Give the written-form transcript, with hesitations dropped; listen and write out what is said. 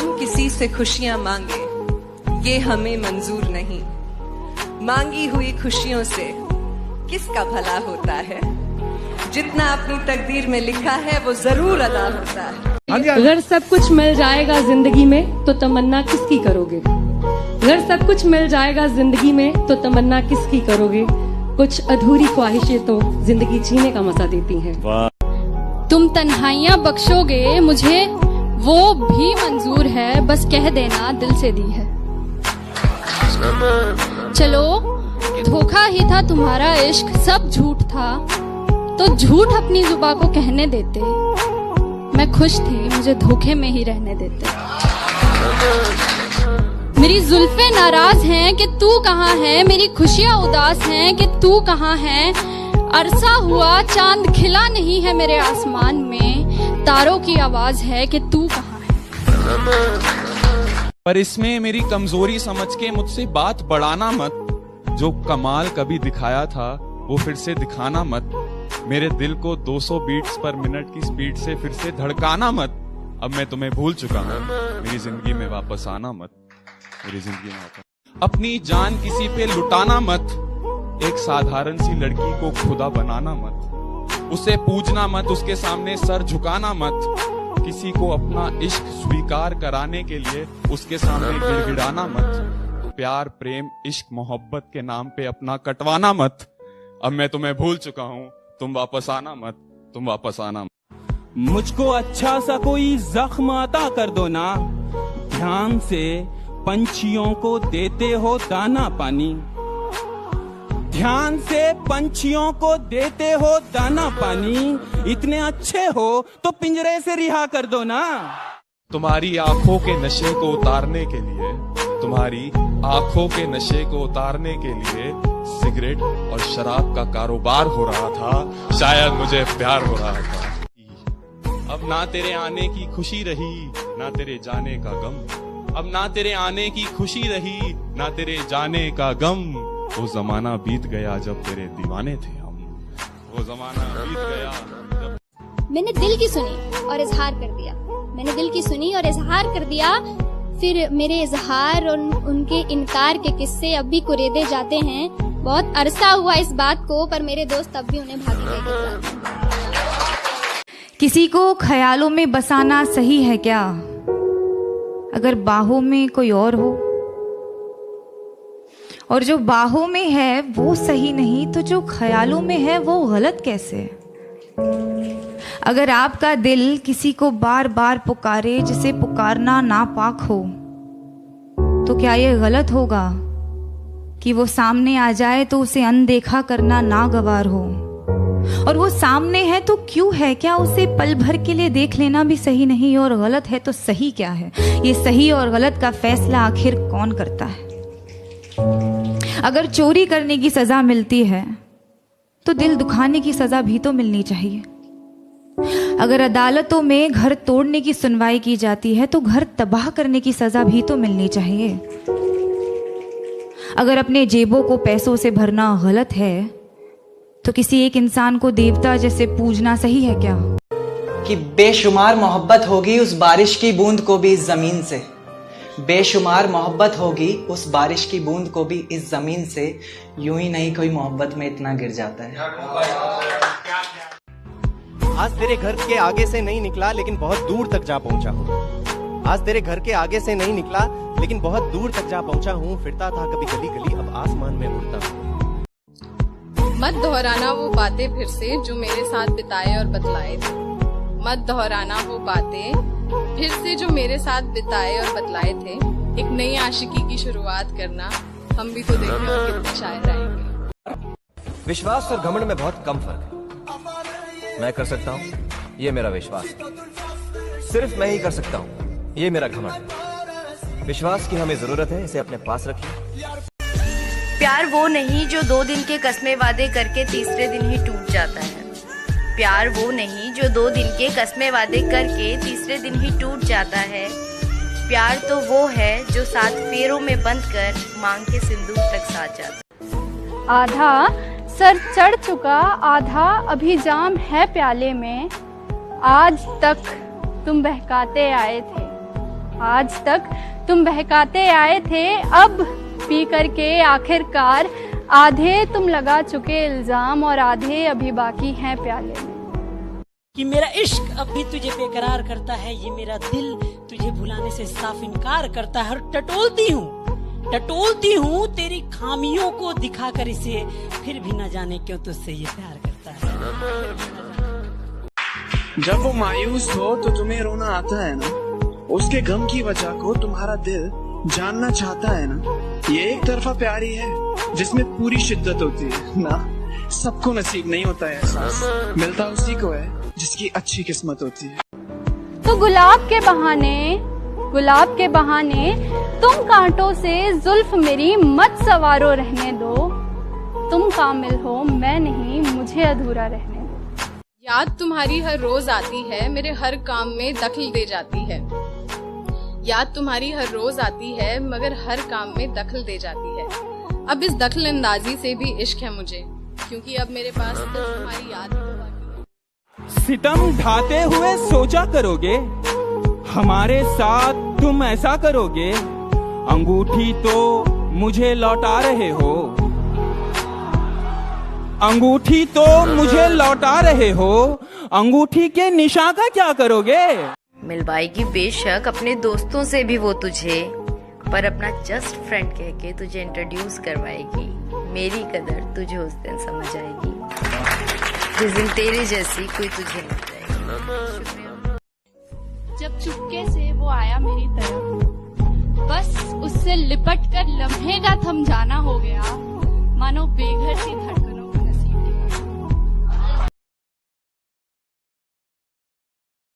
हम किसी से खुशियां मांगे, ये हमें मंजूर नहीं। मांगी हुई खुशियों से किसका भला होता है? जितना अपनी तकदीर में लिखा है वो जरूर अदा होता है। अगर सब कुछ मिल जाएगा जिंदगी में तो तमन्ना किसकी करोगे? अगर सब कुछ मिल जाएगा जिंदगी में तो तमन्ना किसकी करोगे? कुछ अधूरी ख्वाहिशें तो जिंदगी जीने का मजा देती हैं। तुम तन्हाइयां बख्शोगे मुझे वो भी मंजूर है, बस कह देना दिल से दी है। चलो धोखा ही था तुम्हारा इश्क, सब झूठ था तो झूठ अपनी जुबां को कहने देते। मैं खुश थी, मुझे धोखे में ही रहने देते। मेरी जुल्फे नाराज हैं कि तू कहाँ है, मेरी खुशियाँ उदास हैं कि तू कहाँ है। अरसा हुआ चांद खिला नहीं है मेरे आसमान में, तारों की आवाज है कि तू कहाँ है। पर इसमें मेरी कमजोरी समझ के मुझसे बात बढ़ाना मत। जो कमाल कभी दिखाया था वो फिर से दिखाना मत। मेरे दिल को 200 बीट्स पर मिनट की स्पीड से फिर से धड़काना मत। अब मैं तुम्हें भूल चुका हूँ, मेरी जिंदगी में वापस आना मत। मेरी जिंदगी में वापस अपनी जान किसी पे लुटाना मत। एक साधारण सी लड़की को खुदा बनाना मत। उसे पूजना मत, उसके सामने सर झुकाना मत। किसी को अपना इश्क स्वीकार कराने के लिए उसके सामने गिड़गिड़ाना मत। प्यार प्रेम इश्क मोहब्बत के नाम पे अपना कटवाना मत। अब मैं तुम्हें भूल चुका हूँ, तुम वापस आना मत, तुम वापस आना मत। मुझको अच्छा सा कोई जख्म अता कर दो ना। ध्यान से पंछियों को देते हो दाना पानी। ध्यान से पंछियों को देते हो दाना पानी। इतने अच्छे हो तो पिंजरे से रिहा कर दो ना। तुम्हारी आंखों के नशे को उतारने के लिए, तुम्हारी आंखों के नशे को उतारने के लिए सिगरेट और शराब का कारोबार हो रहा था। शायद मुझे प्यार हो रहा था। अब ना तेरे आने की खुशी रही, ना तेरे जाने का गम। अब ना तेरे आने की खुशी रही, ना तेरे जाने का गम। वो जमाना बीत गया जब तेरे दीवाने थे हम। वो जमाना बीत गया जब... मैंने दिल की सुनी और इजहार कर दिया। मैंने दिल की सुनी और इजहार कर दिया। फिर मेरे इजहार और उनके इनकार के किस्से अब भी कुरेदे जाते हैं। बहुत अरसा हुआ इस बात को, पर मेरे दोस्त अब भी उन्हें भागी लेके किसी को ख्यालों में बसाना सही है क्या? अगर बाहों में कोई और हो, और जो बाहों में है वो सही नहीं तो जो ख्यालों में है वो गलत कैसे? अगर आपका दिल किसी को बार बार पुकारे जिसे पुकारना नापाक हो, तो क्या ये गलत होगा कि वो सामने आ जाए तो उसे अनदेखा करना नागवार हो? और वो सामने है तो क्यों है? क्या उसे पल भर के लिए देख लेना भी सही नहीं? और गलत है तो सही क्या है? ये सही और गलत का फैसला आखिर कौन करता है? अगर चोरी करने की सजा मिलती है तो दिल दुखाने की सजा भी तो मिलनी चाहिए। अगर अदालतों में घर तोड़ने की सुनवाई की जाती है तो घर तबाह करने की सजा भी तो मिलनी चाहिए। अगर अपने जेबों को पैसों से भरना गलत है तो किसी एक इंसान को देवता जैसे पूजना सही है क्या? कि बेशुमार मोहब्बत होगी उस बारिश की बूंद को भी इस जमीन से। बेशुमार मोहब्बत होगी उस बारिश की बूंद को भी इस जमीन से। यूं ही नहीं कोई मोहब्बत में इतना गिर जाता है। आज तेरे घर के आगे से नहीं निकला लेकिन बहुत दूर तक जा पहुंचा हूँ। आज तेरे घर के आगे से नहीं निकला लेकिन बहुत दूर तक जा पहुंचा हूँ। फिरता था कभी गली गली, अब आसमान में उड़ता हूँ। मत दोहराना वो बातें फिर से जो मेरे साथ बिताए और बतलाए थे। मत दोहराना वो बातें फिर से जो मेरे साथ बिताए और बतलाए थे। एक नई आशिकी की शुरुआत करना, हम भी तो देखें और कितने शायर आएंगे। विश्वास और घमंड में बहुत कम फर्क है। मैं कर सकता हूँ, ये मेरा विश्वास। सिर्फ मैं ही कर सकता हूँ, ये मेरा घमंड। विश्वास की हमें जरूरत है, इसे अपने पास रखिए। प्यार वो नहीं जो 2 दिन के कस्मे वादे करके तीसरे दिन ही टूट जाता है। प्यार वो नहीं जो 2 दिन के कस्मे वादे करके तीसरे दिन ही टूट जाता है। प्यार तो वो है जो 7 फेरों में बंद कर मांग के सिंदूर तक साथ जाता। आधा सर चढ़ चुका, आधा अभी जाम है प्याले में। आज तक तुम बहकाते आए थे, आज तक तुम बहकाते आए थे, अब पी करके आखिरकार आधे तुम लगा चुके इल्जाम और आधे अभी बाकी हैं प्याले में। कि मेरा इश्क अब भी तुझे बेकरार करता है, ये मेरा दिल तुझे भुलाने से साफ इनकार करता है। और टटोलती हूँ तेरी खामियों को दिखाकर इसे, फिर भी न जाने क्यों तुझसे ये प्यार करता है। जब वो मायूस हो तो तुम्हें रोना आता है ना, उसके गम की वजह को तुम्हारा दिल जानना चाहता है ना। ये एक तरफा प्यार ही है जिसमें पूरी शिद्दत होती है ना। सबको नसीब नहीं होता है एहसास, मिलता उसी को है जिसकी अच्छी किस्मत होती है। तो गुलाब के बहाने तुम कांटों से जुल्फ मेरी मत सवारो रहने दो। तुम कामिल हो मैं नहीं, मुझे अधूरा रहने दो। याद तुम्हारी हर रोज आती है, मेरे हर काम में दखल दे जाती है। याद तुम्हारी हर रोज आती है, मगर हर काम में दखल दे जाती है। अब इस दखल अंदाजी से भी इश्क है मुझे, क्योंकि अब मेरे पास सिर्फ तुम्हारी याद ही बाकी है। सितम ढाते हुए सोचा करोगे, हमारे साथ तुम ऐसा करोगे। अंगूठी तो मुझे लौटा रहे हो, अंगूठी तो मुझे लौटा रहे हो, अंगूठी के निशान का क्या करोगे। मिलवाएगी बेशक अपने दोस्तों से भी वो तुझे, पर अपना जस्ट फ्रेंड कह के तुझे इंट्रोड्यूस करवाएगी। मेरी कदर तुझे उस दिन समझ आएगी, जिस दिन तेरे जैसी कोई तुझे मिल जाएगी। जब चुपके से वो आया मेरी तरफ, बस उससे लिपट कर लम्हे का थम जाना हो गया, मानो बेघर सी धड़कन